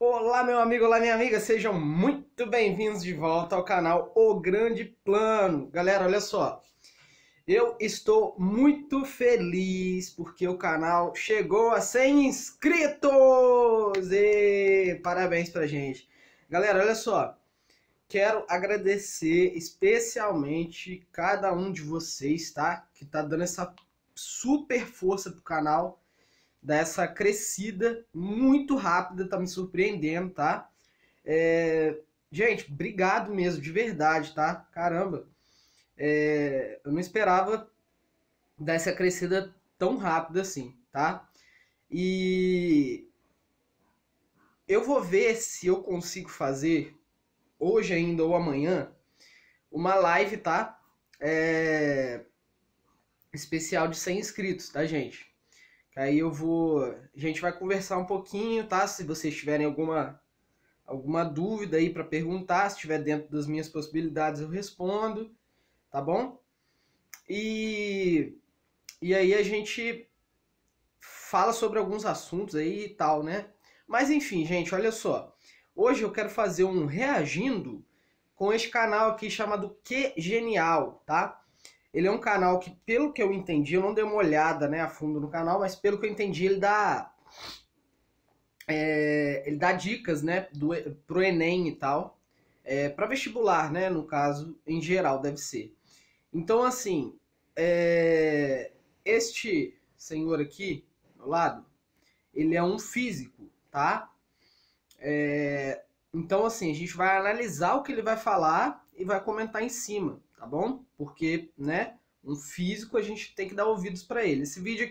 Olá, meu amigo, olá, minha amiga, sejam muito bem-vindos de volta ao canal O Grande Plano. Galera, olha só, eu estou muito feliz porque o canal chegou a 100 inscritos! E parabéns pra gente. Galera, olha só, quero agradecer especialmente cada um de vocês, tá? Que tá dando essa super força pro canal. Dessa crescida muito rápida, tá me surpreendendo, tá? Gente, obrigado mesmo, de verdade, tá? Caramba, eu não esperava dessa crescida tão rápida assim, tá? E eu vou ver se eu consigo fazer, hoje ainda ou amanhã, uma live, tá? Especial de 100 inscritos, tá, gente? Aí a gente vai conversar um pouquinho, tá? Se vocês tiverem alguma dúvida aí para perguntar, se estiver dentro das minhas possibilidades eu respondo, tá bom? E aí a gente fala sobre alguns assuntos aí e tal, né? Mas enfim, gente, olha só. Hoje eu quero fazer um reagindo com este canal aqui chamado Que Genial, tá? Ele é um canal que, pelo que eu entendi, eu não dei uma olhada, né, a fundo no canal, mas pelo que eu entendi, ele dá dicas, né, pro Enem e tal, para vestibular, né, no caso, em geral, deve ser. Então, assim, este senhor aqui, ao lado, ele é um físico, tá? Então, assim, a gente vai analisar o que ele vai falar e vai comentar em cima, tá bom? Porque, né, um físico a gente tem que dar ouvidos para ele. Esse vídeo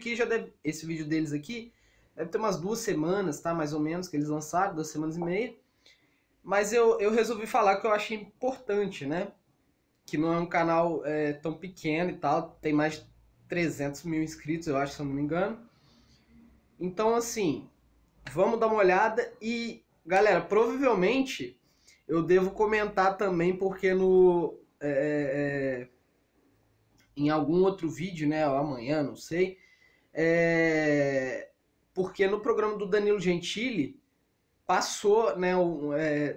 deles aqui deve ter umas 2 semanas, tá? Mais ou menos, que eles lançaram, 2 semanas e meia. Mas eu resolvi falar que eu achei importante, né? Que não é um canal tão pequeno e tal. Tem mais de 300 mil inscritos, eu acho, se eu não me engano. Então, assim, vamos dar uma olhada e, galera, provavelmente eu devo comentar também porque em algum outro vídeo, né, ou amanhã, não sei, porque no programa do Danilo Gentili passou, né,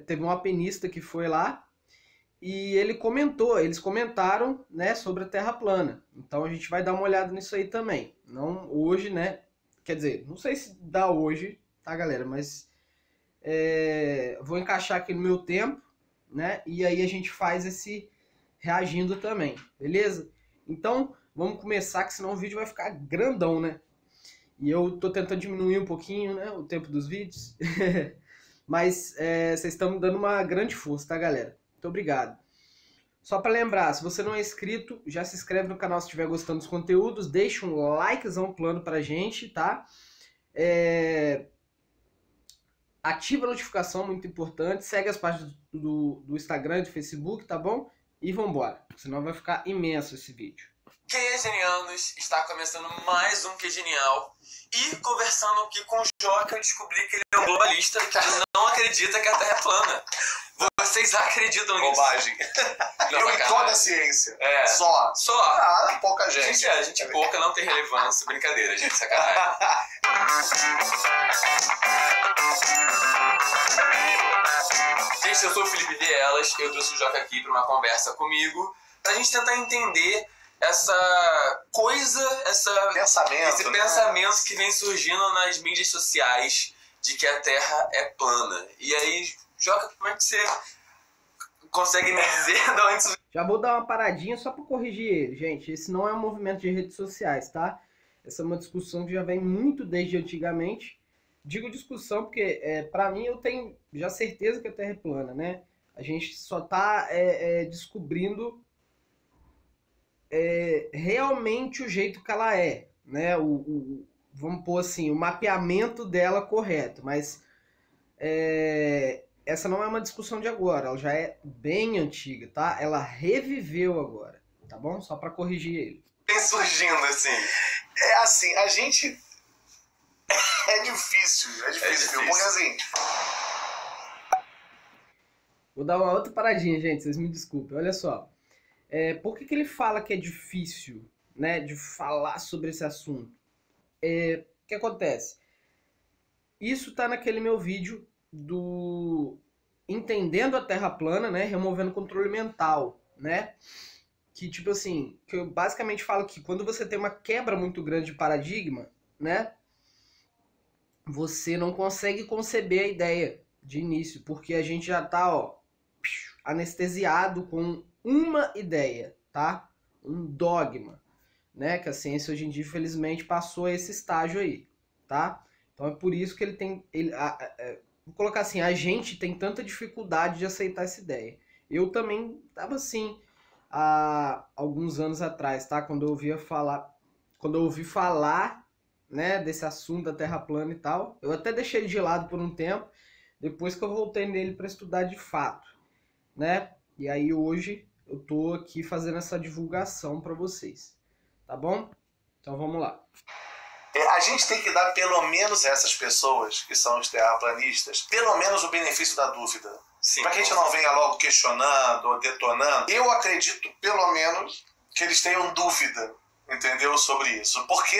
teve um alpinista que foi lá e eles comentaram, né, sobre a Terra plana. Então a gente vai dar uma olhada nisso aí também. Não hoje, né, quer dizer, não sei se dá hoje, tá, galera, mas vou encaixar aqui no meu tempo, né, e aí a gente faz esse reagindo também, beleza? Então, vamos começar, que senão o vídeo vai ficar grandão, né? E eu tô tentando diminuir um pouquinho, né, o tempo dos vídeos. Mas vocês estão me dando uma grande força, tá, galera? Muito obrigado. Só para lembrar, se você não é inscrito, já se inscreve no canal se estiver gostando dos conteúdos. Deixa um likezão plano pra gente, tá? Ativa a notificação, muito importante. Segue as páginas do Instagram e do Facebook, tá bom? E vambora, senão vai ficar imenso esse vídeo. Que Genianos, está começando mais um Que Genial. E conversando aqui com o Joca, eu descobri que ele é um globalista que não acredita que a Terra é plana. Vocês acreditam nisso? Bobagem. Eu e toda a ciência. Só. Ah, pouca gente. Gente pouca, não tem relevância. Brincadeira, gente, sacanagem. Gente, eu sou o Felipe Vielas, eu trouxe o Joca aqui para uma conversa comigo, pra gente tentar entender essa coisa, esse pensamento que vem surgindo nas mídias sociais de que a Terra é plana. E aí, Joca, como é que você consegue me dizer de onde isso... Já vou dar uma paradinha só para corrigir ele, gente. Esse não é um movimento de redes sociais, tá? Essa é uma discussão que já vem muito desde antigamente. Digo discussão porque, para mim, eu tenho já certeza que a Terra é plana, né? A gente só tá descobrindo realmente o jeito que ela é, né? Vamos pôr assim, o mapeamento dela correto, mas essa não é uma discussão de agora, ela já é bem antiga, tá? Ela reviveu agora, tá bom? Só para corrigir ele. Vem surgindo assim. É assim, a gente... É difícil, porque assim... Vou dar uma outra paradinha, gente, vocês me desculpem, olha só. Por que ele fala que é difícil, né, de falar sobre esse assunto? O que acontece? Isso tá naquele meu vídeo do entendendo a Terra plana, né, removendo o controle mental, né? Que tipo assim, que eu basicamente falo que quando você tem uma quebra muito grande de paradigma, né, você não consegue conceber a ideia de início, porque a gente já tá, ó, anestesiado com uma ideia, tá? Um dogma, né? Que a ciência hoje em dia, infelizmente, passou a esse estágio aí, tá? Então é por isso que ele tem... vou colocar assim, a gente tem tanta dificuldade de aceitar essa ideia. Eu também tava assim, há alguns anos atrás, tá? Quando eu ouvi falar, né, desse assunto da Terra plana e tal, eu até deixei ele de lado por um tempo, depois que eu voltei nele para estudar de fato, né? E aí hoje eu tô aqui fazendo essa divulgação para vocês, tá bom? Então vamos lá. A gente tem que dar pelo menos a essas pessoas que são os terraplanistas, pelo menos o benefício da dúvida. Para que a gente não venha logo questionando ou detonando. Eu acredito pelo menos que eles tenham dúvida, entendeu, sobre isso. Porque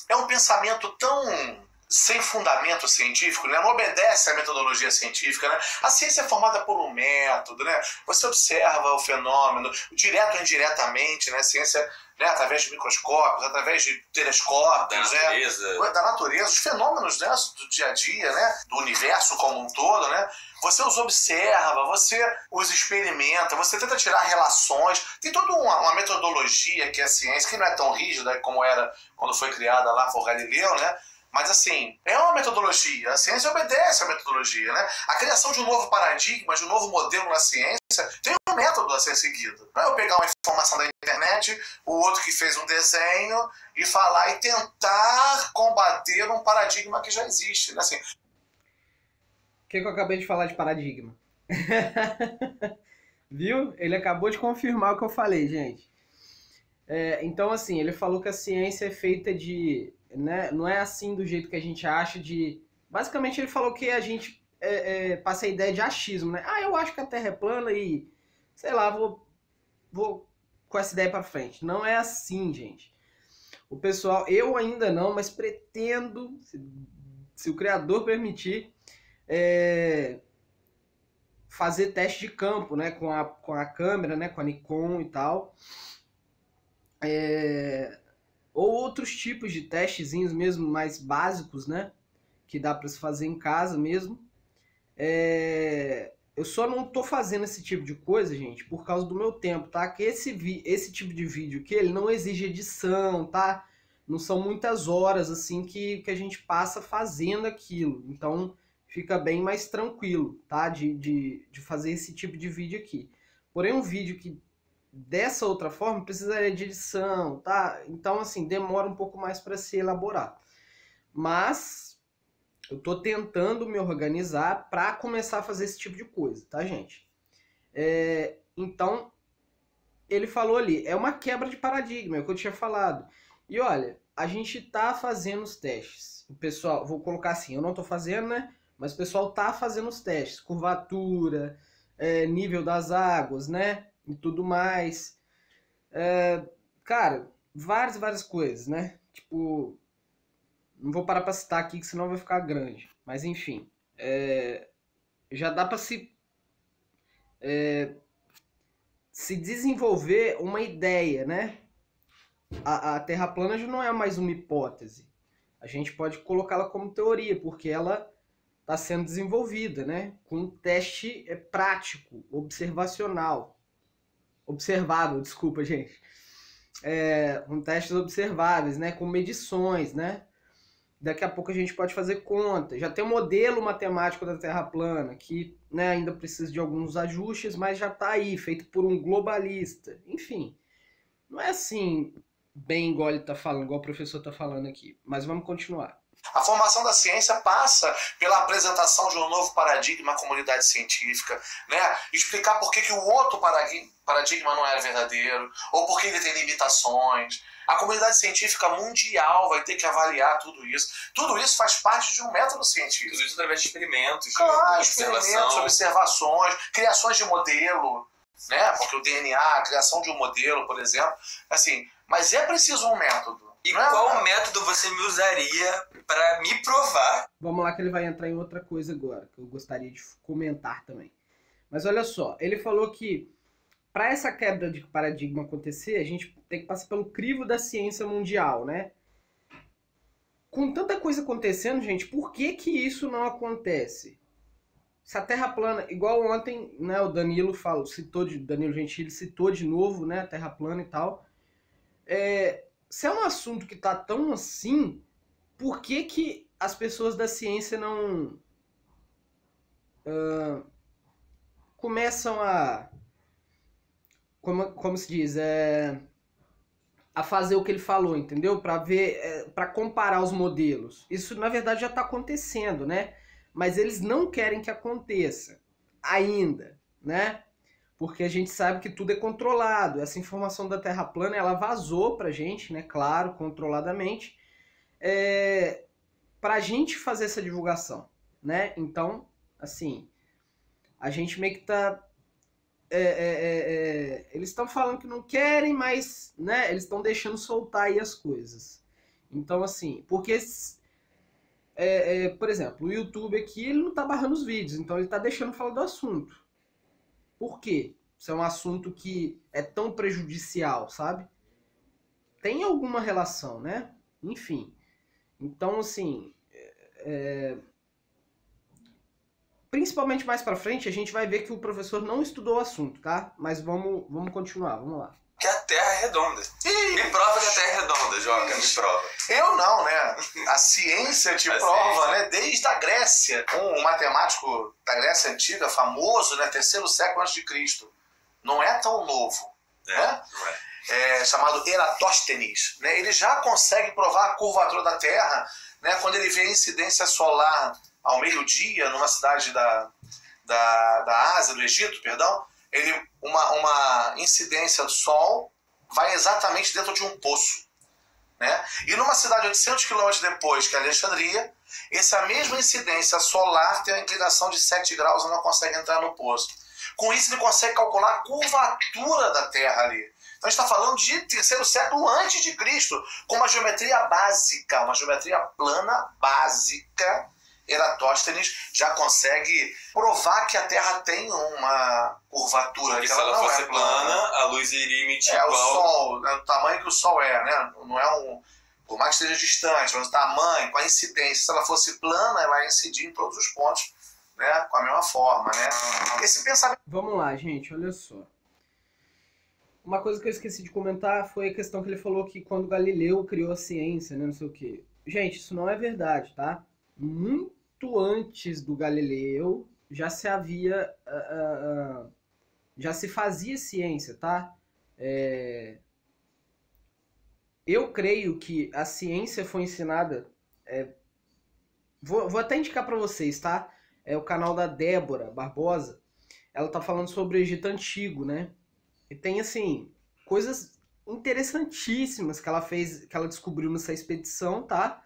é um pensamento tão sem fundamento científico, né? Não obedece à metodologia científica, né? A ciência é formada por um método, né? Você observa o fenômeno, direto ou indiretamente, né? A ciência, né? Através de microscópios, através de telescópios, da natureza, os fenômenos, né? Do dia a dia, né? Do universo como um todo, né? Você os observa, você os experimenta, você tenta tirar relações. Tem toda uma metodologia que é a ciência, que não é tão rígida como era quando foi criada lá por Galileu, né? Mas assim, é uma metodologia, a ciência obedece à metodologia, né? A criação de um novo paradigma, de um novo modelo na ciência, tem um método a ser seguido. Não é eu pegar uma informação da internet, o outro que fez um desenho, e falar e tentar combater um paradigma que já existe, né? Assim, o que eu acabei de falar de paradigma? Viu? Ele acabou de confirmar o que eu falei, gente. Então, assim, ele falou que a ciência é feita de... Né? Não é assim do jeito que a gente acha de... Basicamente, ele falou que a gente passa a ideia de achismo, né? Ah, eu acho que a Terra é plana e... Sei lá, vou com essa ideia pra frente. Não é assim, gente. O pessoal... Eu ainda não, mas pretendo, se o Criador permitir... fazer teste de campo, né, com a câmera, né, com a Nikon e tal, ou outros tipos de testezinhos mesmo mais básicos, né, que dá para se fazer em casa mesmo. Eu só não tô fazendo esse tipo de coisa, gente, por causa do meu tempo, tá? Que esse tipo de vídeo aqui, ele não exige edição, tá? Não são muitas horas assim que a gente passa fazendo aquilo, então fica bem mais tranquilo, tá? De fazer esse tipo de vídeo aqui. Porém, um vídeo que dessa outra forma precisaria de edição, tá? Então, assim, demora um pouco mais para se elaborar. Mas eu tô tentando me organizar para começar a fazer esse tipo de coisa, tá, gente? Então, ele falou ali, é uma quebra de paradigma, é o que eu tinha falado. E olha, a gente tá fazendo os testes. O pessoal, vou colocar assim, eu não tô fazendo, né? Mas o pessoal tá fazendo os testes, curvatura, nível das águas, né? E tudo mais. Cara, várias coisas, né? Tipo, não vou parar pra citar aqui, que senão vai ficar grande. Mas enfim, já dá pra se desenvolver uma ideia, né? A Terra plana já não é mais uma hipótese. A gente pode colocá-la como teoria, porque ela está sendo desenvolvida, né? Com um teste prático, observável, desculpa, gente. Com testes observáveis, né? Com medições, né? Daqui a pouco a gente pode fazer conta. Já tem um modelo matemático da Terra plana, que, né, ainda precisa de alguns ajustes, mas já está aí, feito por um globalista. Enfim, não é assim bem igual ele está falando, igual o professor está falando aqui. Mas vamos continuar. A formação da ciência passa pela apresentação de um novo paradigma à comunidade científica, né? Explicar por que o outro paradigma não era verdadeiro, ou por que ele tem limitações. A comunidade científica mundial vai ter que avaliar tudo isso. Tudo isso faz parte de um método científico. Tudo isso através de experimentos, observações, criações de modelo, né? Porque o DNA, a criação de um modelo, por exemplo, assim, mas é preciso um método. E qual método você me usaria para me provar? Vamos lá que ele vai entrar em outra coisa agora, que eu gostaria de comentar também. Mas olha só, ele falou que para essa quebra de paradigma acontecer, a gente tem que passar pelo crivo da ciência mundial, né? Com tanta coisa acontecendo, gente, por que que isso não acontece? Se a Terra plana, igual ontem, né, o Danilo Danilo Gentili citou de novo, né, a Terra plana e tal. Se é um assunto que tá tão assim, por que que as pessoas da ciência não começam a, como se diz, a fazer o que ele falou, entendeu? Para ver, para comparar os modelos. Isso na verdade já está acontecendo, né? Mas eles não querem que aconteça ainda, né? Porque a gente sabe que tudo é controlado. Essa informação da Terra plana, ela vazou pra gente, né? Claro, controladamente, pra gente fazer essa divulgação, né? Então, assim, a gente meio que tá... eles estão falando que não querem, mas, né, eles estão deixando soltar aí as coisas. Então, assim, porque... por exemplo, o YouTube aqui, ele não tá barrando os vídeos, então ele tá deixando falar do assunto. Por quê? Isso é um assunto que é tão prejudicial, sabe? Tem alguma relação, né? Enfim. Então, assim... principalmente mais pra frente, a gente vai ver que o professor não estudou o assunto, tá? Mas vamos continuar, vamos lá. Que a Terra é redonda. Me prova que a Terra é redonda, Joca, me prova. Eu não, né? A ciência te prova, né? Desde a Grécia. Um matemático da Grécia Antiga, famoso, né? 3º século a.C. Não é tão novo, né? Não é. Chamado Eratóstenes, né? Ele já consegue provar a curvatura da Terra, né? Quando ele vê a incidência solar ao meio-dia numa cidade da Ásia, do Egito, perdão, uma incidência do Sol vai exatamente dentro de um poço, né? E numa cidade 800 km depois, que é Alexandria, essa mesma incidência solar tem uma inclinação de 7 graus e não consegue entrar no poço. Com isso ele consegue calcular a curvatura da Terra ali. Então a gente está falando de 3º século antes de Cristo, com uma geometria básica, uma geometria plana básica. Eratóstenes já consegue provar que a Terra tem uma curvatura. Porque se ela fosse plana, a luz iria emitir igual... o Sol, o tamanho que o Sol né? Não é por mais que esteja distante, mas o tamanho, com a incidência. Se ela fosse plana, ela ia incidir em todos os pontos, né? Com a mesma forma, né? Esse pensamento... Vamos lá, gente, olha só. Uma coisa que eu esqueci de comentar foi a questão que ele falou que quando Galileu criou a ciência, né? Não sei o quê. Gente, isso não é verdade, tá? Muito antes do Galileu já se havia já se fazia ciência, tá? Eu creio que a ciência foi ensinada, vou até indicar para vocês, tá? É o canal da Débora Barbosa. Ela tá falando sobre o Egito Antigo, né? E tem assim coisas interessantíssimas que ela fez, que ela descobriu nessa expedição, tá?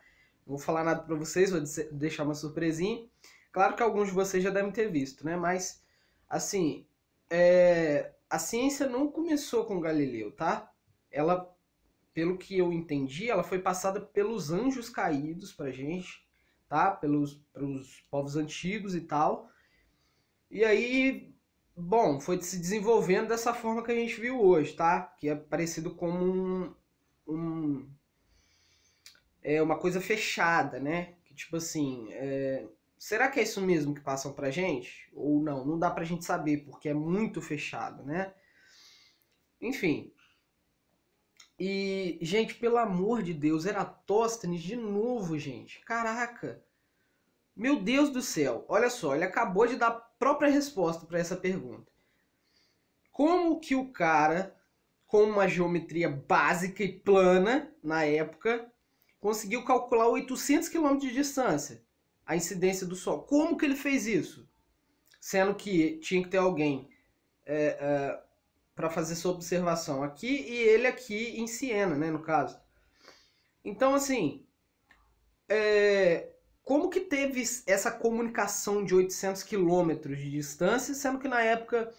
Não vou falar nada pra vocês, vou deixar uma surpresinha. Claro que alguns de vocês já devem ter visto, né? Mas, assim, a ciência não começou com Galileu, tá? Ela, pelo que eu entendi, ela foi passada pelos anjos caídos pra gente, tá? Pelos povos antigos e tal. E aí, bom, foi se desenvolvendo dessa forma que a gente viu hoje, tá? Que é parecido como uma coisa fechada, né? Que tipo assim, será que é isso mesmo que passam pra gente? Ou não? Não dá pra gente saber, porque é muito fechado, né? Enfim. E, gente, pelo amor de Deus, Eratóstenes de novo, gente. Caraca. Meu Deus do céu. Olha só, ele acabou de dar a própria resposta pra essa pergunta. Como que o cara, com uma geometria básica e plana, na época, conseguiu calcular 800 km de distância, a incidência do Sol? Como que ele fez isso? Sendo que tinha que ter alguém para fazer sua observação aqui e ele aqui em Siena, né, no caso. Então, assim, como que teve essa comunicação de 800 km de distância, sendo que na época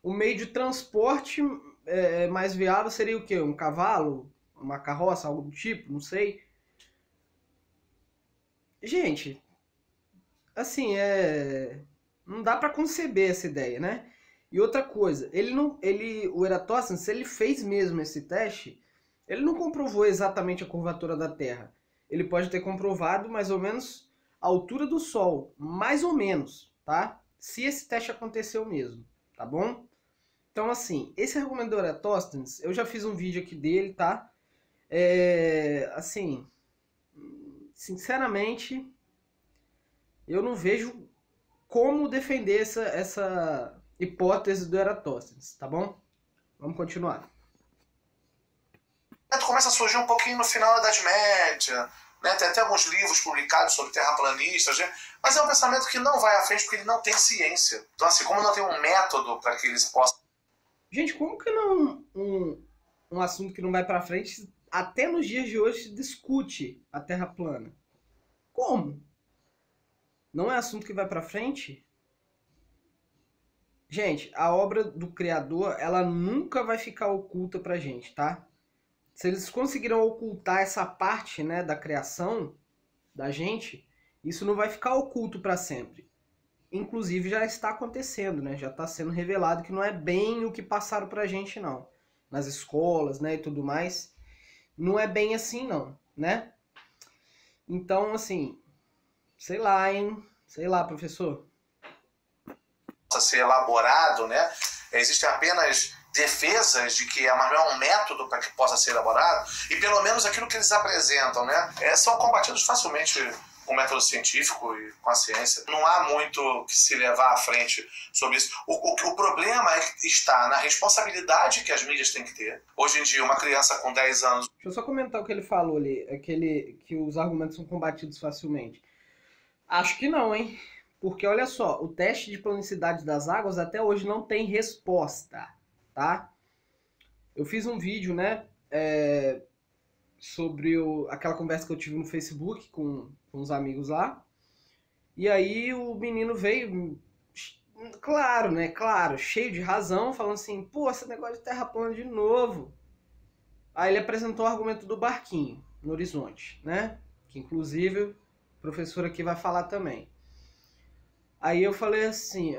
o meio de transporte mais viável seria o quê? Um cavalo? uma carroça, algo do tipo, não sei. Gente, assim, não dá para conceber essa ideia, né? E outra coisa, o Eratosthenes, ele fez mesmo esse teste, ele não comprovou exatamente a curvatura da Terra. Ele pode ter comprovado mais ou menos a altura do Sol, mais ou menos, tá? Se esse teste aconteceu mesmo, tá bom? Então, assim, esse argumento do Eratosthenes, eu já fiz um vídeo aqui dele, tá? Assim, sinceramente, eu não vejo como defender essa hipótese do Eratosthenes, tá bom? Vamos continuar. Começa a surgir um pouquinho no final da Idade Média, né? Tem até alguns livros publicados sobre terraplanistas, né? Mas é um pensamento que não vai à frente porque ele não tem ciência. Então, assim, como não tem um método para que eles possam... Gente, como que não um assunto que não vai para frente, até nos dias de hoje, se discute a Terra plana? Como? Não é assunto que vai para frente? Gente, a obra do Criador, ela nunca vai ficar oculta pra gente, tá? Se eles conseguiram ocultar essa parte, né, da criação da gente, isso não vai ficar oculto para sempre. Inclusive já está acontecendo, né? Já está sendo revelado que não é bem o que passaram pra gente, não. Nas escolas, né, e tudo mais. Não é bem assim, não, né? Então, assim, sei lá, hein? Sei lá, professor. Ser elaborado, né? Existem apenas defesas de que mas não é um método para que possa ser elaborado, e pelo menos aquilo que eles apresentam, né? São combatidos facilmente com o método científico e com a ciência. Não há muito que se levar à frente sobre isso. O problema está na responsabilidade que as mídias têm que ter. Hoje em dia, uma criança com 10 anos... Deixa eu só comentar o que ele falou ali, que os argumentos são combatidos facilmente. Acho que não, hein? Porque, olha só, o teste de planicidade das águas até hoje não tem resposta, tá? Eu fiz um vídeo, né, sobre aquela conversa que eu tive no Facebook com uns amigos lá. E aí o menino veio, claro, né, claro, cheio de razão, falando assim, pô, esse negócio de terra plana de novo. Aí ele apresentou o argumento do barquinho no horizonte, né? Que inclusive o professor aqui vai falar também. Aí eu falei assim,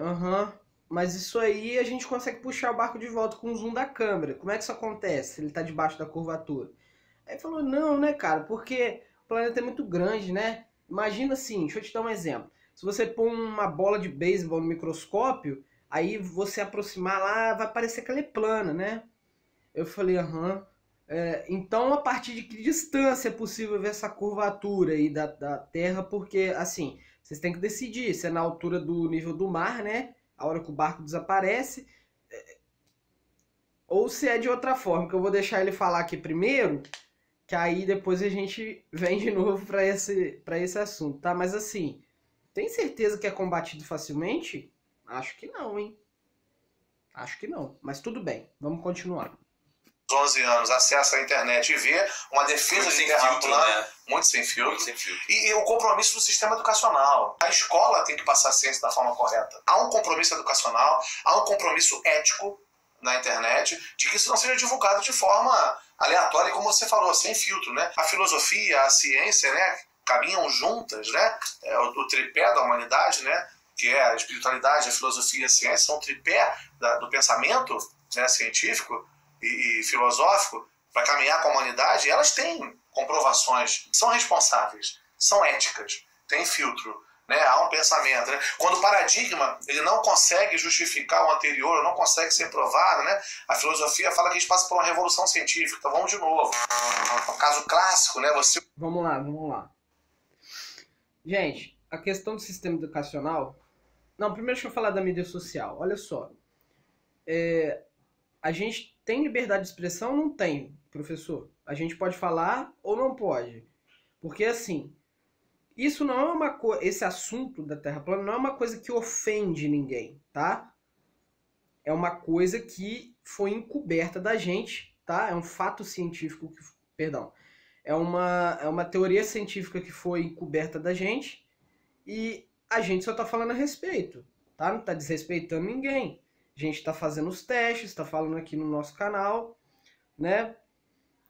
mas isso aí a gente consegue puxar o barco de volta com o zoom da câmera. Como é que isso acontece se ele está debaixo da curvatura? Aí ele falou, não, né, cara, porque o planeta é muito grande, né? Imagina assim, deixa eu te dar um exemplo. Se você pôr uma bola de beisebol no microscópio, aí você aproximar lá, vai parecer que ela é plana, né? Eu falei, então a partir de que distância é possível ver essa curvatura aí da Terra? Porque, assim... Vocês têm que decidir se é na altura do nível do mar, né? A hora que o barco desaparece. Ou se é de outra forma, que eu vou deixar ele falar aqui primeiro, que aí depois a gente vem de novo para esse assunto, tá? Mas assim, tem certeza que é combatido facilmente? Acho que não, hein? Acho que não. Mas tudo bem, vamos continuar. 11 anos, acessa a internet e vê uma defesa de terra plana, né? Muito sem filtro. E o compromisso do sistema educacional. A escola tem que passar a ciência da forma correta. Há um compromisso educacional, há um compromisso ético na internet de que isso não seja divulgado de forma aleatória, como você falou, sem filtro, né? A filosofia, a ciência, né, caminham juntas, né? O tripé da humanidade, né? Que é a espiritualidade, a filosofia e a ciência, são o tripé do pensamento, né, científico e filosófico para caminhar com a humanidade. Elas têm comprovações, são responsáveis, são éticas, têm filtro, né? Há um pensamento, né? Quando o paradigma ele não consegue justificar o anterior, não consegue ser provado, né? A filosofia fala que a gente passa por uma revolução científica. Então vamos de novo. Um caso clássico, né? Vamos lá. Gente, a questão do sistema educacional... Não, primeiro deixa eu falar da mídia social. Olha só. A gente tem liberdade de expressão ou não tem, professor? A gente pode falar ou não pode? Porque, assim, isso não é uma coisa... Esse assunto da Terra plana não é uma coisa que ofende ninguém, tá? É uma coisa que foi encoberta da gente, tá? É um fato científico que... Perdão. É uma teoria científica que foi encoberta da gente e a gente só tá falando a respeito, tá? Não tá desrespeitando ninguém. A gente está fazendo os testes, está falando aqui no nosso canal, né?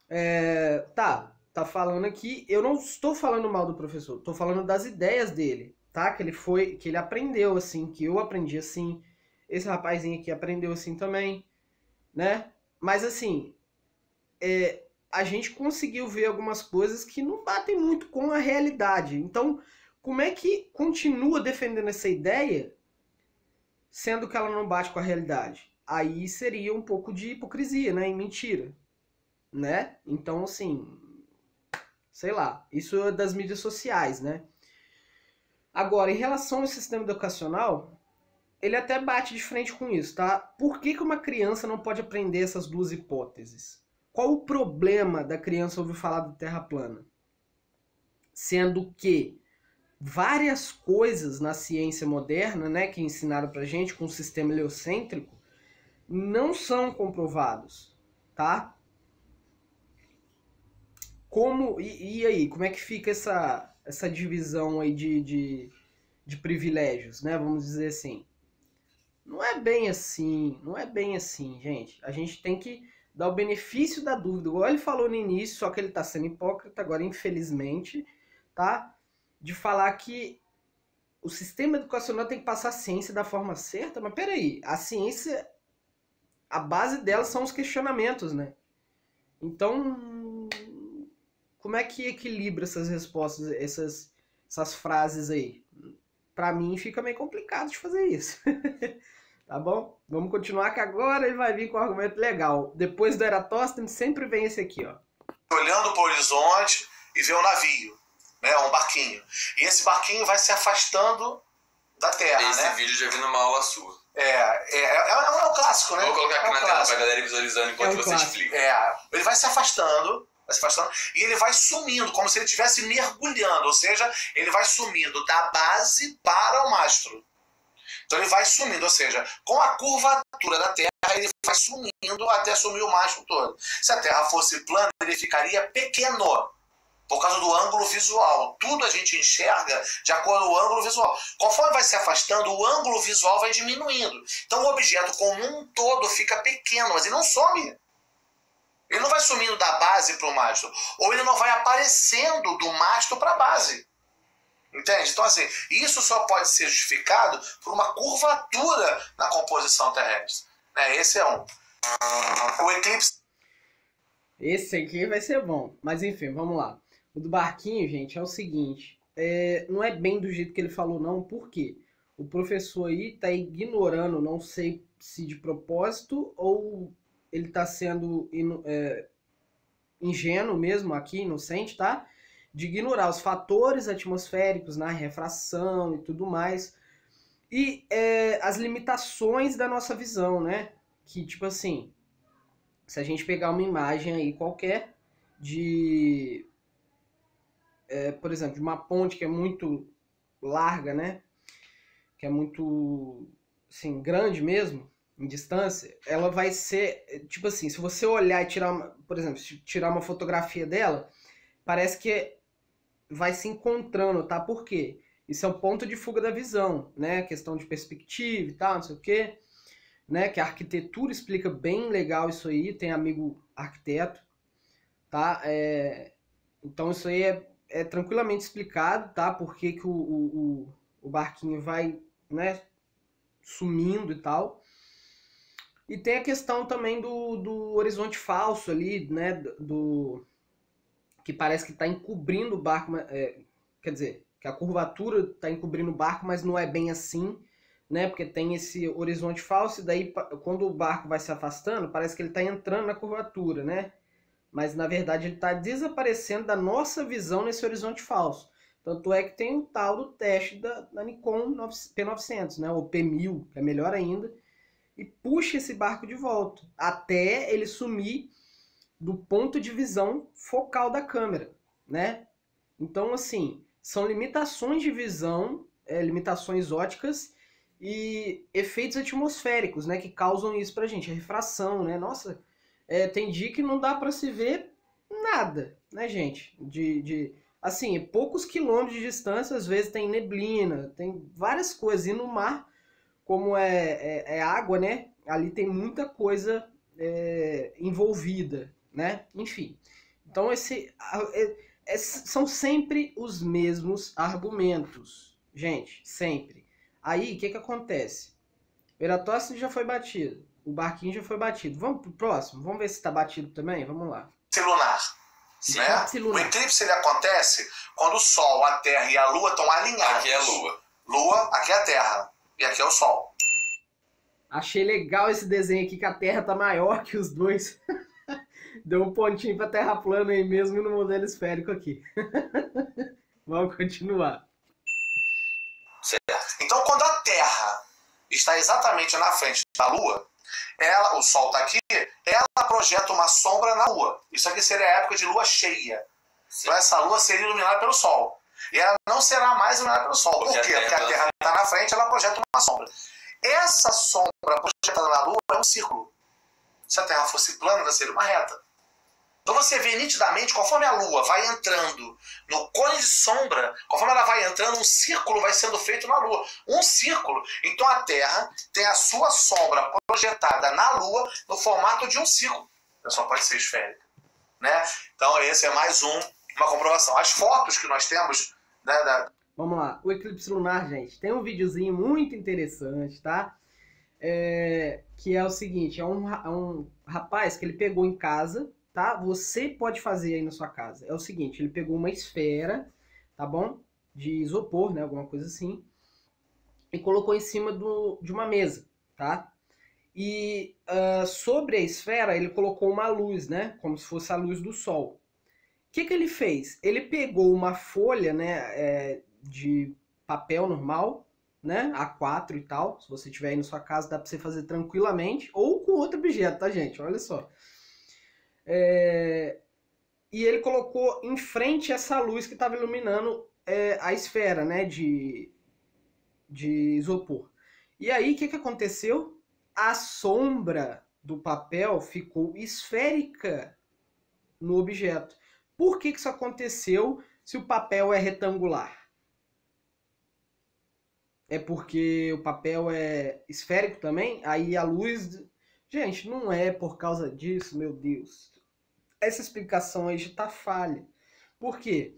Tá falando aqui, eu não estou falando mal do professor, estou falando das ideias dele, tá? Que ele aprendeu assim, que eu aprendi assim, esse rapazinho aqui aprendeu assim também, né? Mas assim, a gente conseguiu ver algumas coisas que não batem muito com a realidade. Então, como é que continua defendendo essa ideia, sendo que ela não bate com a realidade? Aí seria um pouco de hipocrisia, né? E mentira, né? Então, assim, sei lá, isso é das mídias sociais, né? Agora, em relação ao sistema educacional, ele até bate de frente com isso, tá? Por que uma criança não pode aprender essas duas hipóteses? Qual o problema da criança ouvir falar da Terra plana? Sendo que várias coisas na ciência moderna, né, que ensinaram pra gente com o sistema heliocêntrico, não são comprovados, tá? E aí, como é que fica essa divisão aí de privilégios, né? Vamos dizer assim. Não é bem assim, gente. A gente tem que dar o benefício da dúvida. Igual ele falou no início, só que ele tá sendo hipócrita agora, infelizmente, tá? De falar que o sistema educacional tem que passar a ciência da forma certa, mas peraí, a ciência, a base dela são os questionamentos, né? Então, como é que equilibra essas respostas, essas frases aí? Pra mim fica meio complicado de fazer isso. Tá bom? Vamos continuar que agora ele vai vir com um argumento legal. Depois do Eratóstenes sempre vem esse aqui, ó. Olhando para o horizonte e vê um navio, né? Um barquinho. E esse barquinho vai se afastando da Terra, esse né? vídeo já vi numa aula sua. É um clássico, né? Vou colocar aqui na tela pra galera visualizando enquanto você explica. Ele vai se afastando, e ele vai sumindo, como se ele estivesse mergulhando, ou seja, ele vai sumindo da base para o mastro. Então ele vai sumindo, ou seja, com a curvatura da Terra, ele vai sumindo até sumir o mastro todo. Se a Terra fosse plana, ele ficaria pequeno, por causa do ângulo visual. Tudo a gente enxerga de acordo com o ângulo visual. Conforme vai se afastando, o ângulo visual vai diminuindo. Então o objeto como um todo fica pequeno, mas ele não some. Ele não vai sumindo da base para o mastro, ou ele não vai aparecendo do mastro para a base. Entende? Então, assim, isso só pode ser justificado por uma curvatura na composição terrestre. Esse é o eclipse. Esse aqui vai ser bom. Mas, enfim, vamos lá. O do barquinho, gente, é o seguinte. Não é bem do jeito que ele falou, não. Por quê? O professor aí tá ignorando, não sei se de propósito ou ele tá sendo ingênuo mesmo aqui, inocente, tá? De ignorar os fatores atmosféricos na refração e tudo mais. E as limitações da nossa visão, né? Que, tipo assim, se a gente pegar uma imagem aí qualquer de, por exemplo, de uma ponte que é muito larga, né? Que é muito, assim, grande mesmo, em distância, ela vai ser, tipo assim, se você olhar e tirar, por exemplo, tirar uma fotografia dela, parece que vai se encontrando, tá? Por quê? Isso é um ponto de fuga da visão, né? Questão de perspectiva e tal, não sei o quê, né? Que a arquitetura explica bem legal isso aí, tem amigo arquiteto, tá? Então isso aí é tranquilamente explicado, tá? Por que que o barquinho vai, né, sumindo e tal. E tem a questão também do horizonte falso ali, né? Que parece que está encobrindo o barco, quer dizer, que a curvatura está encobrindo o barco, mas não é bem assim, né? Porque tem esse horizonte falso e daí quando o barco vai se afastando, parece que ele está entrando na curvatura, né? Mas na verdade ele está desaparecendo da nossa visão nesse horizonte falso. Tanto é que tem o tal do teste da Nikon P900, né? Ou P1000, que é melhor ainda, e puxa esse barco de volta, até ele sumir do ponto de visão focal da câmera, né? Então, assim, são limitações de visão, limitações óticas e efeitos atmosféricos, né? Que causam isso pra gente, a refração, né? Nossa, tem dia que não dá pra se ver nada, né, gente? Assim, poucos quilômetros de distância, às vezes tem neblina, tem várias coisas. E no mar, como é água, né? Ali tem muita coisa envolvida, né? Enfim. Então são sempre os mesmos argumentos, gente, sempre. Aí, o que acontece? O Eratosthenes já foi batido, o barquinho já foi batido. Vamos pro próximo? Vamos ver se está batido também? Vamos lá. Lunar. Né? O eclipse ele acontece quando o Sol, a Terra e a Lua estão alinhados. Aqui é a Lua. Lua, aqui é a Terra. E aqui é o Sol. Achei legal esse desenho aqui, que a Terra tá maior que os dois. Deu um pontinho pra Terra plana aí mesmo no modelo esférico aqui. Vamos continuar. Certo. Então, quando a Terra está exatamente na frente da Lua, o Sol está aqui, ela projeta uma sombra na Lua. Isso aqui seria a época de Lua cheia. Sim. Então, essa Lua seria iluminada pelo Sol. E ela não será mais iluminada pelo Sol. Por quê? Porque a Terra está na frente, ela projeta uma sombra. Essa sombra projetada na Lua é um círculo. Se a Terra fosse plana, ela seria uma reta. Então você vê nitidamente, conforme a Lua vai entrando no cone de sombra, conforme ela vai entrando, um círculo vai sendo feito na Lua. Um círculo. Então a Terra tem a sua sombra projetada na Lua no formato de um círculo. Ela só pode ser esférica. Né? Então esse é mais uma comprovação. As fotos que nós temos... Né, Vamos lá. O eclipse lunar, gente, tem um videozinho muito interessante, tá? Que é o seguinte, é um rapaz que ele pegou em casa... Tá? Você pode fazer aí na sua casa. É o seguinte, ele pegou uma esfera, tá bom? De isopor, né? Alguma coisa assim. E colocou em cima de uma mesa, tá? E sobre a esfera ele colocou uma luz, né? Como se fosse a luz do sol. O que ele fez? Ele pegou uma folha, né? De papel normal, né? A4 e tal. Se você tiver aí na sua casa, dá pra você fazer tranquilamente. Ou com outro objeto, tá, gente? Olha só. E ele colocou em frente essa luz que estava iluminando a esfera, né, de isopor. E aí, o que aconteceu? A sombra do papel ficou esférica no objeto. Por que isso aconteceu se o papel é retangular? É porque o papel é esférico também? Aí a luz... Gente, não é por causa disso, meu Deus. Essa explicação aí já está falha. Por quê?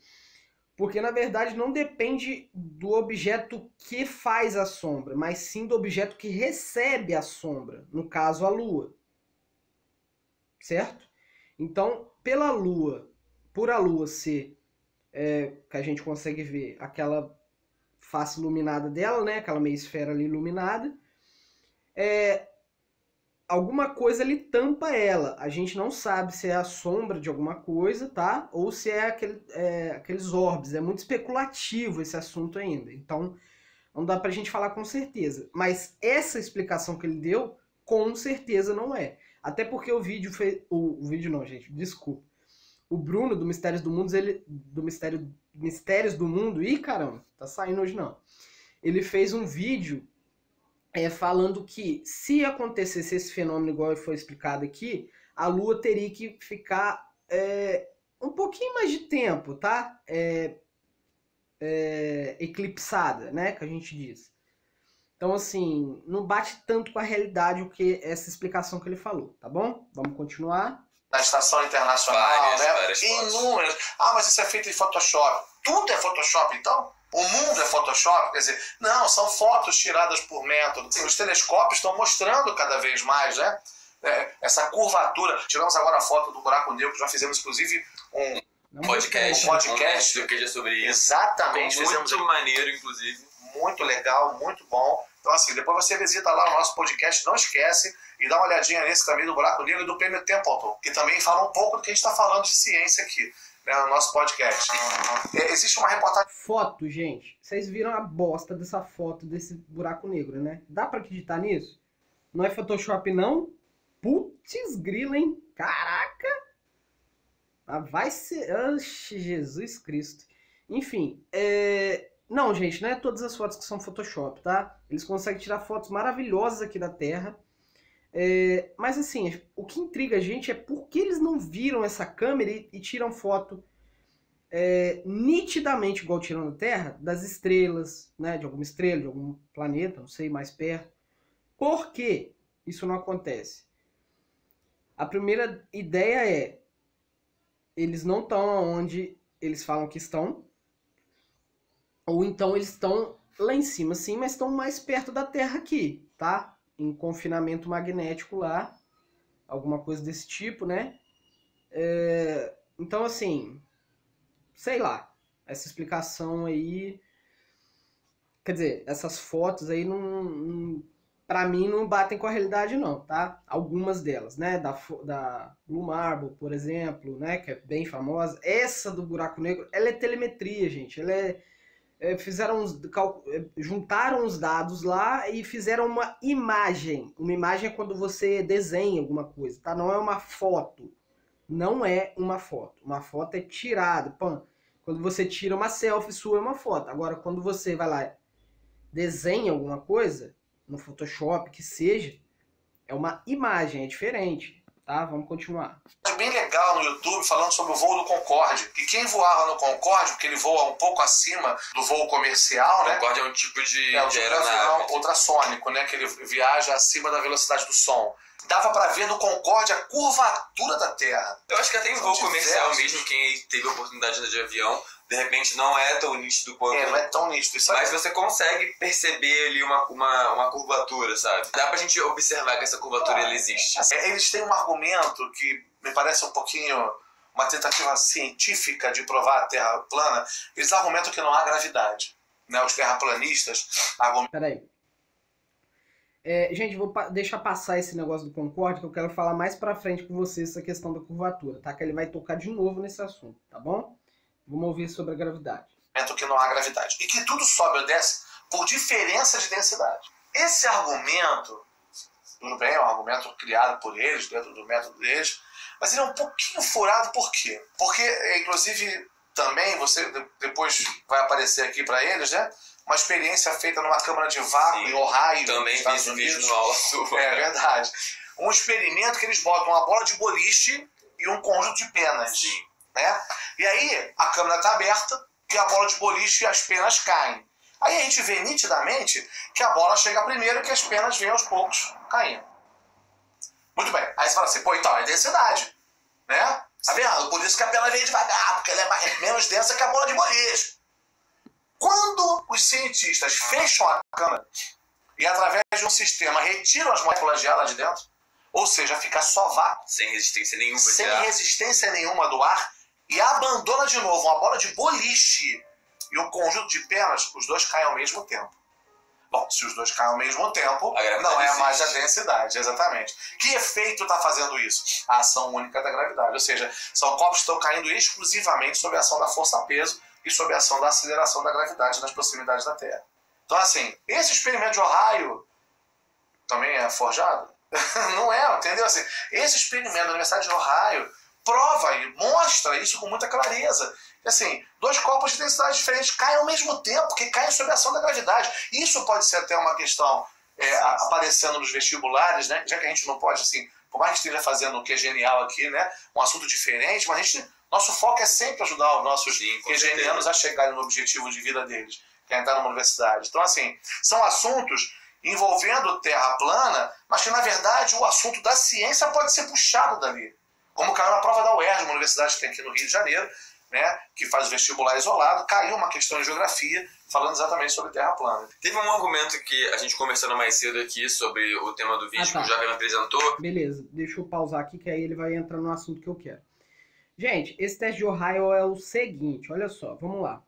Porque, na verdade, não depende do objeto que faz a sombra, mas sim do objeto que recebe a sombra. No caso, a Lua. Certo? Então, por a Lua ser, que a gente consegue ver aquela face iluminada dela, né? Aquela meia esfera ali iluminada, alguma coisa ali tampa ela. A gente não sabe se é a sombra de alguma coisa, tá? Ou se é aqueles orbes. É muito especulativo esse assunto ainda. Então, não dá pra gente falar com certeza. Mas essa explicação que ele deu, com certeza não é. Até porque o vídeo não, gente, desculpa. O Bruno, do Mistérios do Mundo, Mistérios do Mundo... Ih, caramba, tá saindo hoje não. Ele fez um vídeo... falando que se acontecesse esse fenômeno igual foi explicado aqui, a Lua teria que ficar um pouquinho mais de tempo, tá? Eclipsada, né? Que a gente diz. Então, assim, não bate tanto com a realidade o que essa explicação que ele falou, tá bom? Vamos continuar. Na Estação Internacional, várias inúmeras. Mas isso é feito em Photoshop. Tudo é Photoshop, então? O mundo é Photoshop? Quer dizer, não, são fotos tiradas por método. Os telescópios estão mostrando cada vez mais, né? Essa curvatura. Tiramos agora a foto do buraco negro, já fizemos inclusive um podcast sobre isso. Exatamente. Muito maneiro, inclusive. Muito legal, muito bom. Então, assim, depois você visita lá o nosso podcast, não esquece, e dá uma olhadinha nesse também do buraco negro e do prêmio Templeton, que também fala um pouco do que a gente está falando de ciência aqui. No nosso podcast. Existe uma reportagem... Foto, gente. Vocês viram a bosta dessa foto desse buraco negro, né? Dá pra acreditar nisso? Não é Photoshop, não? Putz grila, hein? Caraca! Vai ser... Oxe, Jesus Cristo. Enfim, não, gente, não é todas as fotos que são Photoshop, tá? Eles conseguem tirar fotos maravilhosas aqui da Terra. Mas assim, o que intriga a gente é por que eles não viram essa câmera e tiram foto nitidamente igual tiram da Terra, das estrelas, né, de alguma estrela, de algum planeta, não sei, mais perto. Por que isso não acontece? A primeira ideia eles não estão onde eles falam que estão, ou então eles estão lá em cima sim, mas estão mais perto da Terra aqui, tá? Em confinamento magnético lá, alguma coisa desse tipo, né? Então, assim, sei lá, essa explicação aí, quer dizer, essas fotos aí não pra mim não batem com a realidade não, tá? Algumas delas, né? Da Blue Marble, por exemplo, né? Que é bem famosa. Essa do buraco negro, ela é telemetria, gente. Ela juntaram os dados lá e fizeram uma imagem. Uma imagem é quando você desenha alguma coisa, tá? Não é uma foto. Não é uma foto. Uma foto é tirada. Pô, quando você tira uma selfie sua é uma foto. Agora, quando você vai lá e desenha alguma coisa, no Photoshop, que seja, é uma imagem, é diferente, tá? Vamos continuar. É bem legal no YouTube falando sobre o voo do Concorde. E quem voava no Concorde, porque ele voa um pouco acima do voo comercial, né? O Concorde é um tipo de aeronave ultrassônico, né? Que ele viaja acima da velocidade do som. Dava pra ver no Concorde a curvatura da Terra. Eu acho que até em voo comercial mesmo, quem teve a oportunidade de avião, de repente não é tão nítido quanto... não é tão nítido. Isso mas você consegue perceber ali uma curvatura, sabe? Dá pra gente observar que essa curvatura ela existe. Eles têm um argumento que me parece um pouquinho uma tentativa científica de provar a Terra plana. Eles argumentam que não há gravidade, né? Os terraplanistas argumentam... Peraí. Gente, vou deixar passar esse negócio do Concorde, que eu quero falar mais pra frente com vocês essa questão da curvatura, tá? Que ele vai tocar de novo nesse assunto, tá bom? Vamos ouvir sobre a gravidade. Que não há gravidade. E que tudo sobe ou desce por diferença de densidade. Esse argumento, tudo bem, é um argumento criado por eles, dentro do método deles, mas ele é um pouquinho furado, por quê? Porque, inclusive, também, você depois vai aparecer aqui para eles, né? Uma experiência feita numa câmara de vácuo em Ohio, também vi esse vídeo no aula sua. É verdade. Um experimento que eles botam uma bola de boliche e um conjunto de penas. Sim. Né? E aí a câmera está aberta e a bola de boliche e as penas caem. Aí a gente vê nitidamente que a bola chega primeiro e que as penas vêm aos poucos caindo. Muito bem. Aí você fala assim, pô, então é densidade. Né? Tá vendo? Por isso que a pena vem devagar, porque ela é menos densa que a bola de boliche. Quando os cientistas fecham a câmera e através de um sistema retiram as moléculas de ar lá de dentro, ou seja, fica só vácuo. Sem resistência nenhuma sem resistência nenhuma do ar, e abandona de novo uma bola de boliche e um conjunto de penas, os dois caem ao mesmo tempo. Bom, se os dois caem ao mesmo tempo, não é mais a densidade, exatamente. Que efeito está fazendo isso? A ação única da gravidade, ou seja, são corpos que estão caindo exclusivamente sob a ação da força-peso e sob a ação da aceleração da gravidade nas proximidades da Terra. Então, assim, esse experimento de Ohio também é forjado? Não é, entendeu? Assim, esse experimento da Universidade de Ohio prova e mostra isso com muita clareza. Assim, dois corpos de densidade diferentes caem ao mesmo tempo, que caem sob a ação da gravidade. Isso pode ser até uma questão aparecendo nos vestibulares, né? Já que a gente não pode, assim, por mais que esteja fazendo o que é genial aqui, né? Um assunto diferente, mas nosso foco é sempre ajudar os nossos quegenianos a chegarem no objetivo de vida deles, que é entrar numa universidade. Então, assim, são assuntos envolvendo terra plana, mas que, na verdade, o assunto da ciência pode ser puxado dali. Como caiu na prova da UERJ, uma universidade que tem aqui no Rio de Janeiro, né, que faz o vestibular isolado, caiu uma questão de geografia falando exatamente sobre terra plana. Teve um argumento que a gente conversando mais cedo aqui sobre o tema do vídeo que o Joca me apresentou. Beleza, deixa eu pausar aqui que aí ele vai entrar no assunto que eu quero. Gente, esse teste de Ohio é o seguinte, olha só, vamos lá.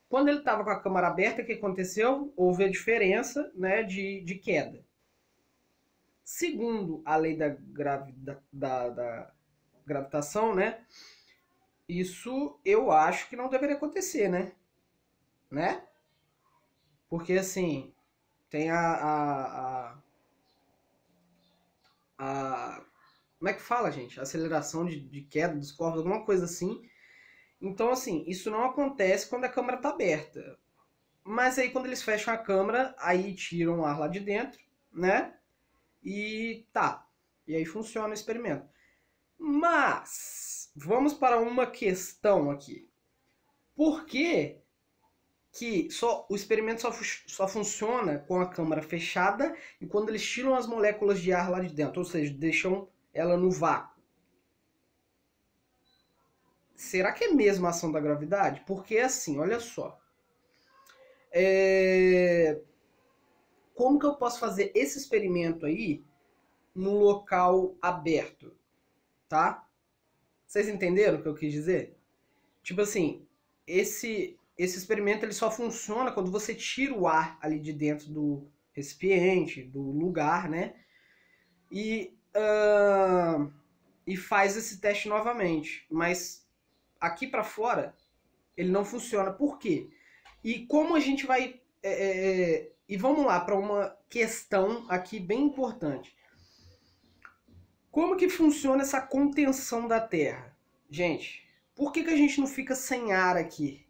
Quando ele estava com a câmara aberta, o que aconteceu? Houve a diferença, né, de queda. Segundo a lei da gravitação, né? Isso eu acho que não deveria acontecer, né? Porque assim, tem como é que fala, gente? Aceleração de queda dos corpos, alguma coisa assim. Então, assim, isso não acontece quando a câmera está aberta. Mas aí, quando eles fecham a câmera, aí tiram o ar lá de dentro, né? E tá. E aí funciona o experimento. Mas, vamos para uma questão aqui. Por que o experimento só funciona com a câmera fechada e quando eles tiram as moléculas de ar lá de dentro? Ou seja, deixam ela no vácuo. será que é mesmo a ação da gravidade? Porque assim, olha só. Como que eu posso fazer esse experimento aí num local aberto? Tá? Vocês entenderam o que eu quis dizer? Tipo assim, esse experimento ele só funciona quando você tira o ar ali de dentro do recipiente, do lugar, né? E faz esse teste novamente. Mas aqui para fora ele não funciona. Por quê? E como a gente vai... e vamos lá para uma questão aqui bem importante. Como que funciona essa contenção da Terra? Gente, por que a gente não fica sem ar aqui?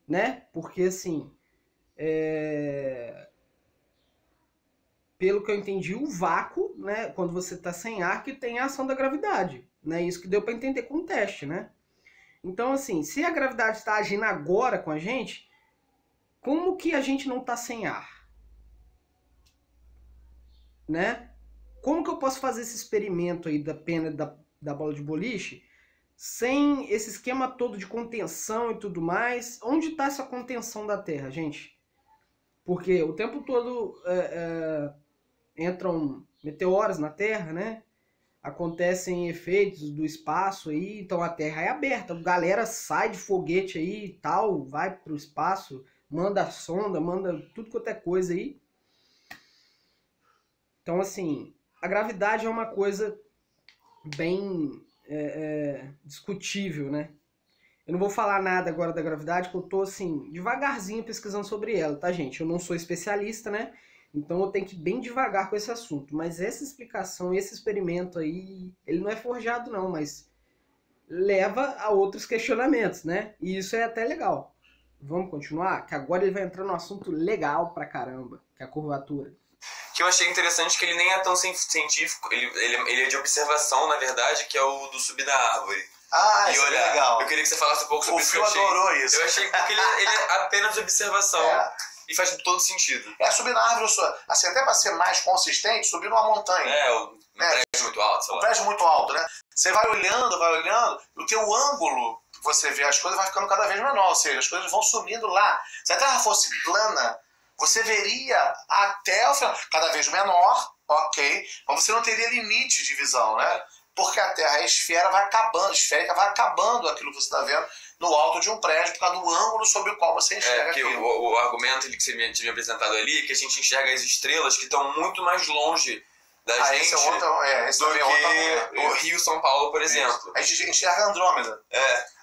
Né? Porque assim, pelo que eu entendi, o vácuo, né, quando você está sem ar, que tem a ação da gravidade. Né? Isso que deu para entender com o teste, né? Então assim, se a gravidade está agindo agora com a gente, como que a gente não está sem ar? Né? Como que eu posso fazer esse experimento aí da pena da bola de boliche sem esse esquema todo de contenção e tudo mais? Onde está essa contenção da Terra, gente? Porque o tempo todo entram meteoros na Terra, né? Acontecem efeitos do espaço aí, então a Terra é aberta. A galera sai de foguete aí e tal, vai para o espaço, manda sonda, manda tudo quanto é coisa aí. Então, assim, a gravidade é uma coisa bem discutível, né? Eu não vou falar nada agora da gravidade, porque eu tô, assim, devagarzinho pesquisando sobre ela, tá, gente? Eu não sou especialista, né? Então eu tenho que ir bem devagar com esse assunto. Mas essa explicação, esse experimento aí, ele não é forjado não, mas leva a outros questionamentos, né? E isso é até legal. Vamos continuar? Que agora ele vai entrar num assunto legal pra caramba, que é a curvatura. Que eu achei interessante que ele nem é tão científico, ele é de observação, na verdade, que é o do subir da árvore. E isso olha, é legal. Eu queria que você falasse um pouco sobre isso. O Fio adorou isso. Eu achei porque ele é apenas observação e faz todo sentido. Subir na árvore, assim, até para ser mais consistente, subir numa montanha. Um prédio muito alto, sei lá. Um prédio muito alto, né? Você vai olhando, o teu ângulo, você vê as coisas, vai ficando cada vez menor, ou seja, as coisas vão sumindo lá. Se a Terra fosse plana, você veria até o final, cada vez menor, ok, mas você não teria limite de visão, né? Porque a Terra, a esfera vai acabando, esférica vai acabando aquilo que você está vendo no alto de um prédio por causa do ângulo sobre o qual você enxerga aquilo. O argumento que você tinha me apresentado ali é que a gente enxerga as estrelas que estão muito mais longe da gente do que o Rio São Paulo, por exemplo. A gente enxerga Andrômeda.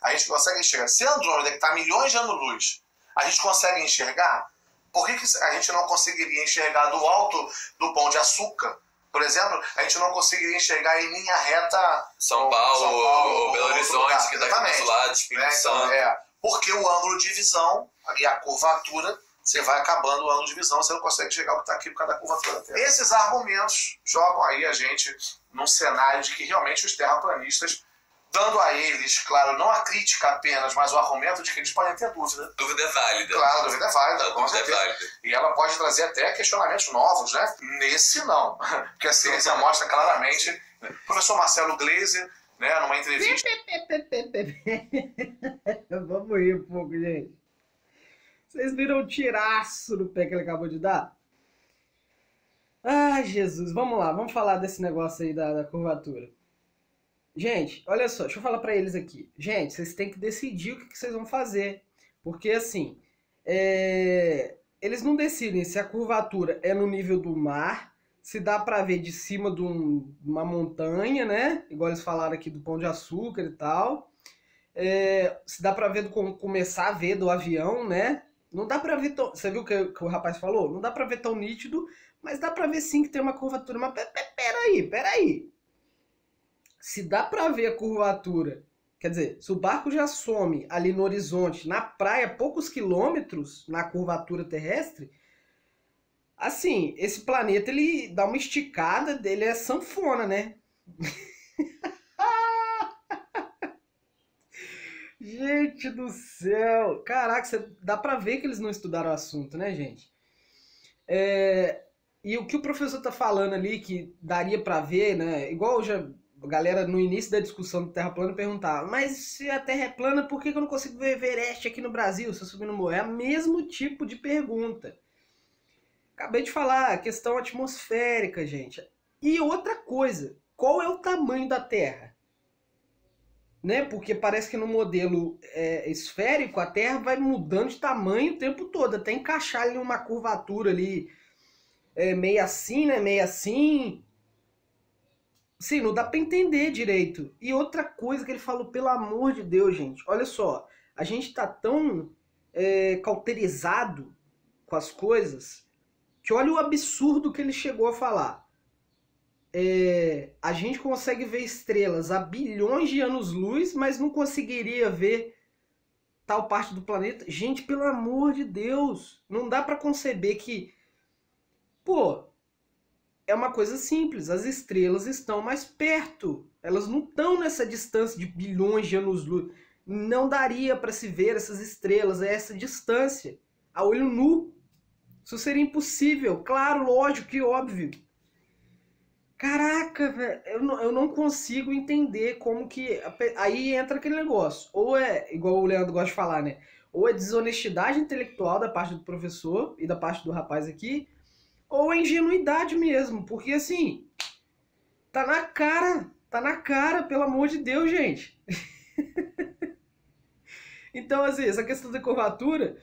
A gente consegue enxergar. Se a Andrômeda, que está a milhões de anos-luz, a gente consegue enxergar, por que a gente não conseguiria enxergar do alto do Pão de Açúcar, por exemplo, a gente não conseguiria enxergar em linha reta São Paulo, Belo Horizonte, que está aqui do nosso lado, Espírito Santo. Porque o ângulo de visão e a curvatura, você vai acabando o ângulo de visão, você não consegue enxergar o que está aqui por causa da curvatura da Terra. Esses argumentos jogam aí a gente num cenário de que realmente os terraplanistas, dando a eles, claro, não a crítica apenas, mas o argumento de que eles podem ter dúvida. Dúvida é válida. Claro, dúvida é válida, com certeza. E ela pode trazer até questionamentos novos, né? Nesse não, porque a ciência mostra claramente. O professor Marcelo Gleiser, né, numa entrevista... Vamos rir um pouco, gente. Vocês viram o tiraço no pé que ele acabou de dar? Ai, Jesus, vamos lá, vamos falar desse negócio aí da curvatura. Gente, olha só, deixa eu falar pra eles aqui. Gente, vocês têm que decidir o que vocês vão fazer. Porque, assim, eles não decidem se a curvatura é no nível do mar, se dá pra ver de cima de uma montanha, né? Igual eles falaram aqui do Pão de Açúcar e tal. Se dá pra ver começar a ver do avião, né? Não dá pra ver tão... Você viu o que o rapaz falou? Não dá pra ver tão nítido, mas dá pra ver sim que tem uma curvatura. Mas peraí. Se dá pra ver a curvatura, quer dizer, se o barco já some ali no horizonte, na praia, poucos quilômetros, na curvatura terrestre, assim, esse planeta, ele dá uma esticada, dele é sanfona, né? Gente do céu! Caraca, dá pra ver que eles não estudaram o assunto, né, gente? E o que o professor tá falando ali, que daria pra ver, né? Igual eu já a galera no início da discussão do Terra plana perguntava, mas se a Terra é plana, por que eu não consigo ver Everest aqui no Brasil, se eu subir no morro? É o mesmo tipo de pergunta. Acabei de falar, a questão atmosférica, gente. E outra coisa, qual é o tamanho da Terra? Né? Porque parece que no modelo esférico a Terra vai mudando de tamanho o tempo todo, até encaixar ali uma curvatura ali, meio assim, né? Meio assim. Sim, não dá pra entender direito. E outra coisa que ele falou, pelo amor de Deus, gente, olha só, a gente tá tão cauterizado com as coisas que olha o absurdo que ele chegou a falar. A gente consegue ver estrelas a bilhões de anos-luz, mas não conseguiria ver tal parte do planeta. Gente, pelo amor de Deus, não dá pra conceber que, pô, é uma coisa simples, as estrelas estão mais perto, elas não estão nessa distância de bilhões de anos-luz. Não daria para se ver essas estrelas a essa distância, a olho nu. Isso seria impossível, claro, lógico e óbvio. Caraca, velho, eu não consigo entender como que... Aí entra aquele negócio, ou é, igual o Leandro gosta de falar, né? Ou é desonestidade intelectual da parte do professor e da parte do rapaz aqui, ou é ingenuidade mesmo, porque assim, tá na cara, pelo amor de Deus, gente. Então, assim, essa questão da curvatura,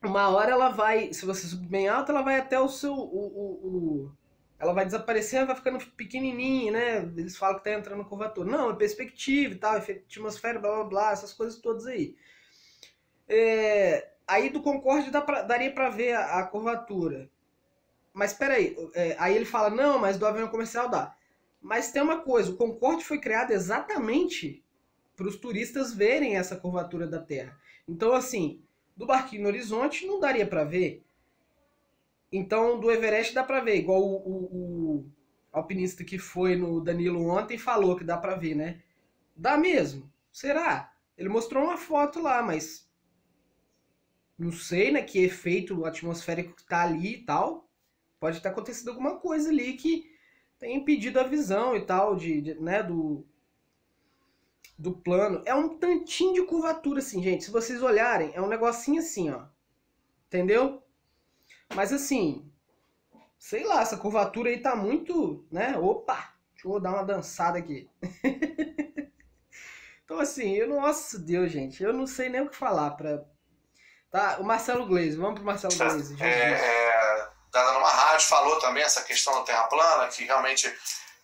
uma hora ela vai, se você subir bem alto, ela vai até o seu... ela vai desaparecendo, vai ficando pequenininha, né? Eles falam que tá entrando curvatura. Não, é perspectiva e tal, efeito de atmosfera, blá blá blá, essas coisas todas aí. Aí do Concorde daria pra ver a curvatura. Mas peraí, aí ele fala, não, mas do avião comercial dá. Mas tem uma coisa, o Concorde foi criado exatamente para os turistas verem essa curvatura da Terra. Então, assim, do barquinho no horizonte não daria para ver. Então, do Everest dá para ver, igual o alpinista que foi no Danilo ontem falou que dá para ver, né? Dá mesmo? Será? Ele mostrou uma foto lá, mas não sei, né, que efeito atmosférico que tá ali e tal. Pode ter acontecido alguma coisa ali que tenha impedido a visão e tal, né, do plano. É um tantinho de curvatura, assim, gente. Se vocês olharem, é um negocinho assim, ó. Entendeu? Mas assim, sei lá, essa curvatura aí tá muito, né? Opa! Deixa eu dar uma dançada aqui. Então assim, nossa Deus, gente, eu não sei nem o que falar pra... Tá, o Marcelo Gleisi, vamos pro Marcelo Gleisi. Dada numa rádio, falou também essa questão da Terra plana, que realmente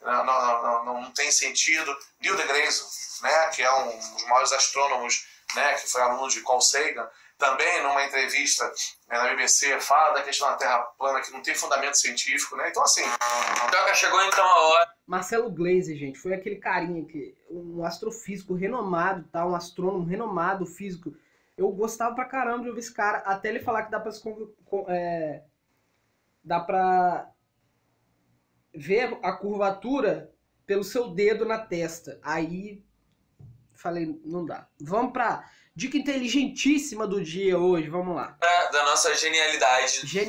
não tem sentido. Neil deGrasse, né, que é um dos maiores astrônomos, né, que foi aluno de Carl Sagan, também numa entrevista na BBC fala da questão da Terra plana que não tem fundamento científico, né? Então assim, chegou então a hora. Marcelo Gleisi, gente, foi aquele carinha que um astrofísico renomado, tá, um astrônomo renomado físico. Eu gostava pra caramba de ouvir esse cara, até ele falar que dá pra ver a curvatura pelo seu dedo na testa. Aí falei, não dá. Vamos pra dica inteligentíssima do dia hoje, vamos lá. Da nossa genialidade do dia.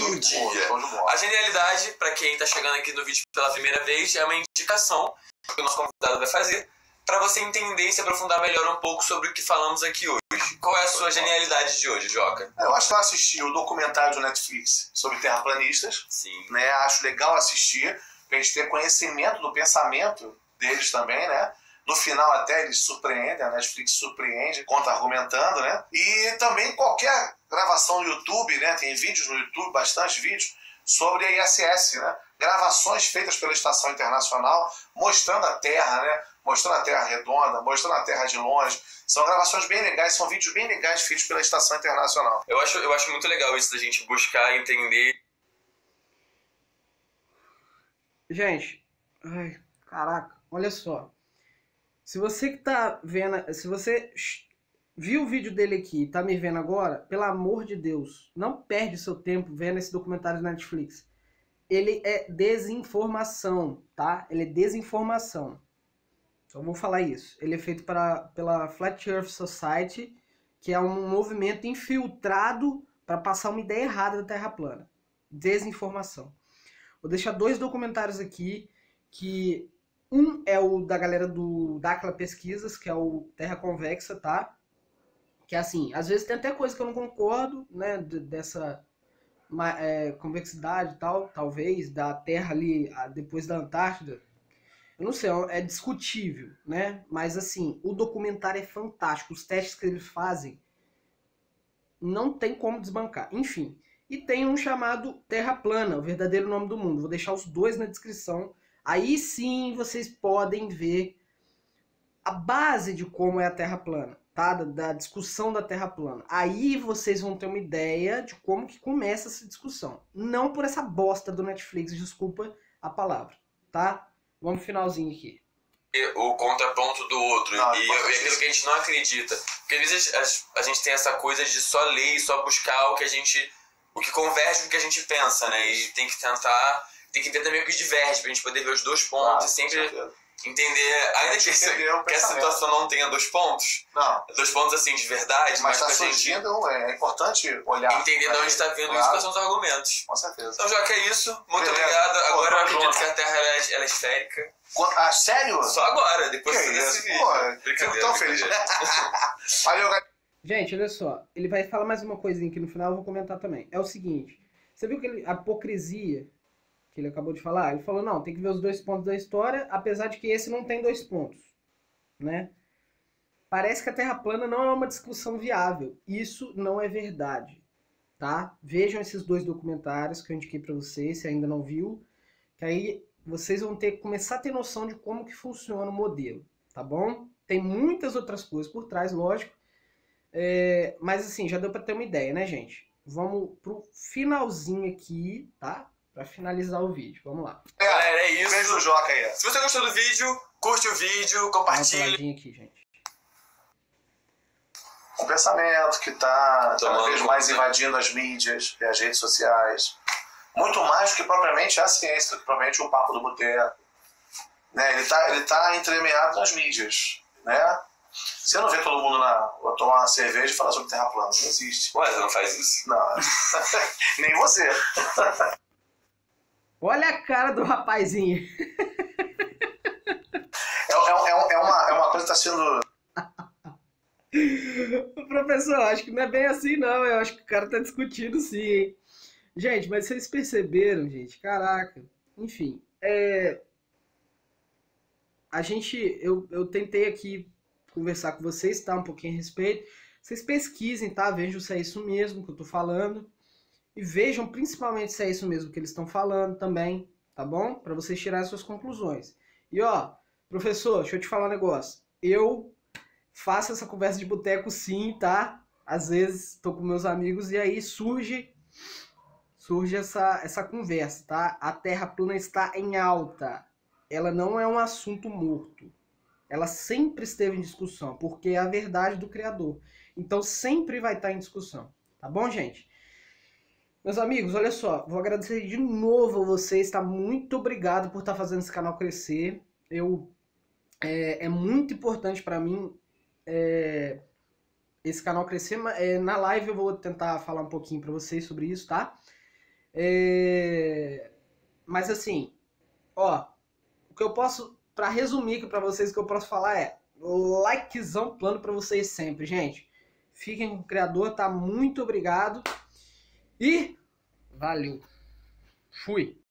A genialidade, pra quem tá chegando aqui no vídeo pela primeira vez, é uma indicação que o nosso convidado vai fazer pra você entender e se aprofundar melhor um pouco sobre o que falamos aqui hoje. Qual é a sua genialidade de hoje, Joca? Eu acho que eu assisti o documentário do Netflix sobre terraplanistas. Sim. Né? Acho legal assistir, pra gente ter conhecimento do pensamento deles também, né? No final até eles surpreendem, a Netflix surpreende, contra-argumentando, né? E também qualquer gravação no YouTube, né? Tem vídeos no YouTube, bastante vídeos, sobre a ISS, né? Gravações feitas pela Estação Internacional, mostrando a Terra, né? Mostrando a Terra redonda, mostrando a Terra de longe. São gravações bem legais, são vídeos bem legais feitos pela Estação Internacional. Eu acho muito legal isso da gente buscar entender. Gente, ai, caraca, olha só. Se você que tá vendo, se você viu o vídeo dele aqui e tá me vendo agora, pelo amor de Deus, não perde seu tempo vendo esse documentário da Netflix. Ele é desinformação, tá? Ele é desinformação. Então vou falar isso. Ele é feito pela Flat Earth Society, que é um movimento infiltrado para passar uma ideia errada da Terra plana. Desinformação. Vou deixar 2 documentários aqui que Um é o da galera do Dacla Pesquisas, que é o Terra Convexa, tá? Que assim, às vezes tem até coisa que eu não concordo, né? Dessa convexidade e tal, talvez, da Terra ali depois da Antártida. Eu não sei, é discutível, né? Mas assim, o documentário é fantástico. Os testes que eles fazem não tem como desbancar. Enfim. E tem um chamado Terra Plana, o verdadeiro nome do mundo. Vou deixar os dois na descrição. Aí sim vocês podem ver a base de como é a Terra plana, tá? Da discussão da Terra plana. Aí vocês vão ter uma ideia de como que começa essa discussão. Não por essa bosta do Netflix, desculpa a palavra, tá? Vamos pro finalzinho aqui. O contraponto do outro, e aquilo que a gente não acredita. Porque às vezes a gente tem essa coisa de só ler e só buscar o que converge com o que a gente pensa, né? E tem que ver também o que diverge, pra gente poder ver os dois pontos e sempre entender, ainda que a situação não tenha dois pontos, dois pontos assim de verdade, mas tá surgindo, é importante olhar. Entender de onde está vindo isso, quais são os argumentos. Com certeza. Então, já que é isso, muito obrigado. Agora eu acredito que a Terra ela é esférica. Ah, sério? Só agora, depois de fazer esse vídeo. Fico tão feliz. Valeu, galera. Gente, olha só, ele vai falar mais uma coisinha aqui no final, eu vou comentar também. É o seguinte, você viu que a hipocrisia que ele acabou de falar? Ele falou, não, tem que ver os dois pontos da história, apesar de que esse não tem dois pontos, né? Parece que a Terra plana não é uma discussão viável. Isso não é verdade, tá? Vejam esses dois documentários que eu indiquei pra vocês, se ainda não viu, que aí vocês vão ter que começar a ter noção de como que funciona o modelo, tá bom? Tem muitas outras coisas por trás, lógico, mas assim, já deu pra ter uma ideia, né, gente? Vamos pro finalzinho aqui, tá? Pra finalizar o vídeo, vamos lá. Galera, é isso. Beijo do Joca aí. Se você gostou do vídeo, curte o vídeo, compartilha. Aqui, gente. Um pensamento que tá cada vez mais invadindo as mídias e as redes sociais. Muito mais do que propriamente a ciência, do que propriamente o papo do boteco. Né? Ele tá entremeado nas mídias, né? Você não vê todo mundo tomar uma cerveja e falar sobre terra plana. Não existe. Ué, você não faz isso? Não. Nem você. Olha a cara do rapazinho. É uma coisa que tá sendo... Professor, acho que não é bem assim não. Eu acho que o cara tá discutindo sim, hein? Gente, mas vocês perceberam, gente? Caraca. Enfim, eu tentei aqui conversar com vocês, tá? Um pouquinho a respeito. Vocês pesquisem, tá? Vejam se é isso mesmo que eu tô falando. E vejam principalmente se é isso mesmo que eles estão falando também, tá bom? Para vocês tirarem suas conclusões. E ó, professor, deixa eu te falar um negócio. Eu faço essa conversa de boteco sim, tá? Às vezes tô com meus amigos e aí surge essa conversa, tá? A Terra plana está em alta. Ela não é um assunto morto. Ela sempre esteve em discussão, porque é a verdade do Criador. Então sempre vai estar em discussão. Tá bom, gente? Meus amigos, olha só. Vou agradecer de novo a vocês, tá? Muito obrigado por estar fazendo esse canal crescer. É muito importante para mim esse canal crescer. Na live eu vou tentar falar um pouquinho para vocês sobre isso, tá? Mas assim, ó, o que eu posso, para resumir aqui para vocês, o que eu posso falar é likezão plano para vocês sempre, gente. Fiquem com o Criador, tá? Muito obrigado e valeu. Fui.